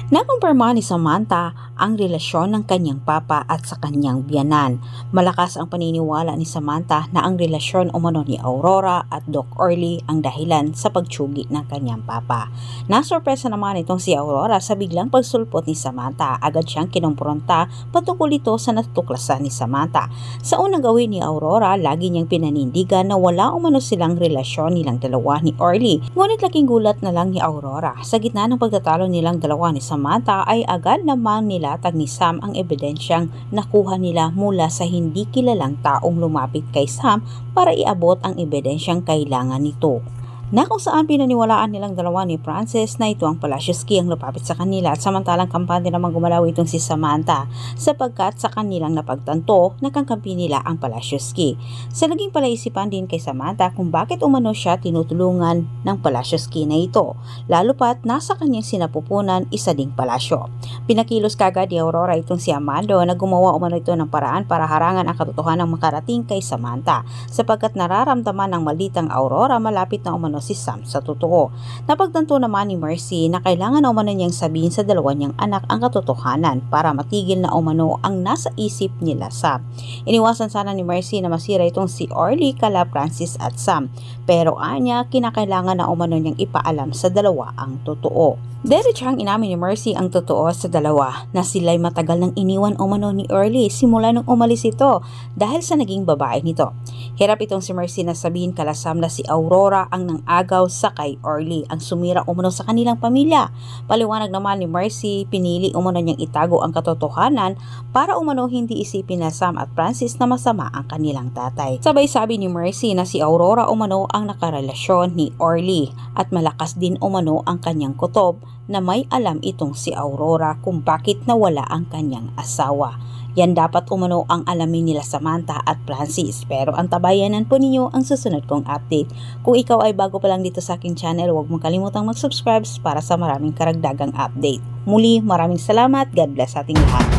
Nakumpirma ni Samantha ang relasyon ng kanyang papa at sa kanyang biyanan. Malakas ang paniniwala ni Samantha na ang relasyon umano ni Aurora at Doc Orly ang dahilan sa pagtsugi ng kanyang papa. Nasorpresa naman itong si Aurora sa biglang pagsulpot ni Samantha. Agad siyang kinumpronta patungkol ito sa natuklasan ni Samantha. Sa unang gawin ni Aurora, lagi niyang pinanindigan na wala umano silang relasyon nilang dalawa ni Orly. Ngunit laking gulat na lang ni Aurora. Sa gitna ng pagtatalo nilang dalawa ni Samantha ay agad namang nilatag ni Sam ang ebidensyang nakuha nila mula sa hindi kilalang taong lumapit kay Sam para iabot ang ebidensyang kailangan nito. Na kung saan pinaniwalaan nilang dalawa ni Frances na ito ang Palacios-Key ang lumapit sa kanila at samantalang kampante namang gumalaw itong si Samantha sapagkat sa kanilang napagtanto nakangkampi nila ang Palacios-Key. Sa naging palaisipan din kay Samantha kung bakit umano siya tinutulungan ng Palacios-Key na ito, lalo pat nasa kanyang sinapupunan isa ding palasyo. Pinakilos kagad ni Aurora itong si Amando na gumawa umano ito ng paraan para harangan ang katotohanan makarating kay Samantha sapagkat nararamdaman ng malditang Aurora malapit na umano si Sam sa totoo. Napagtanto naman ni Mercy na kailangan na umano niyang sabihin sa dalawa niyang anak ang katotohanan para matigil na umano ang nasa isip nila Sam. Iniwasan sana ni Mercy na masira itong si Orly kala Francis at Sam, pero anya kinakailangan na umano niyang ipaalam sa dalawa ang totoo. Diretsahang inamin ni Mercy ang totoo sa dalawa na sila'y matagal nang iniwan umano ni Orly simula nung umalis ito dahil sa naging babae nito. Hirap itong si Mercy na sabihin kala Sam na si Aurora ang nang-agaw sa kay Orly ang sumira umano sa kanilang pamilya. Paliwanag naman ni Mercy, pinili umano niyang itago ang katotohanan para umano hindi isipin na Sam at Francis na masama ang kanilang tatay. Sabay sabi ni Mercy na si Aurora umano ang nakarelasyon ni Orly at malakas din umano ang kanyang kutob na may alam itong si Aurora kung bakit nawala ang kanyang asawa. Yan dapat umano ang alamin nila Samantha at Francis, pero antabayanan po ninyo ang susunod kong update. Kung ikaw ay bago pa lang dito sa aking channel, huwag mong kalimutang mag-subscribe para sa maraming karagdagang update. Muli, maraming salamat. God bless ating lahat.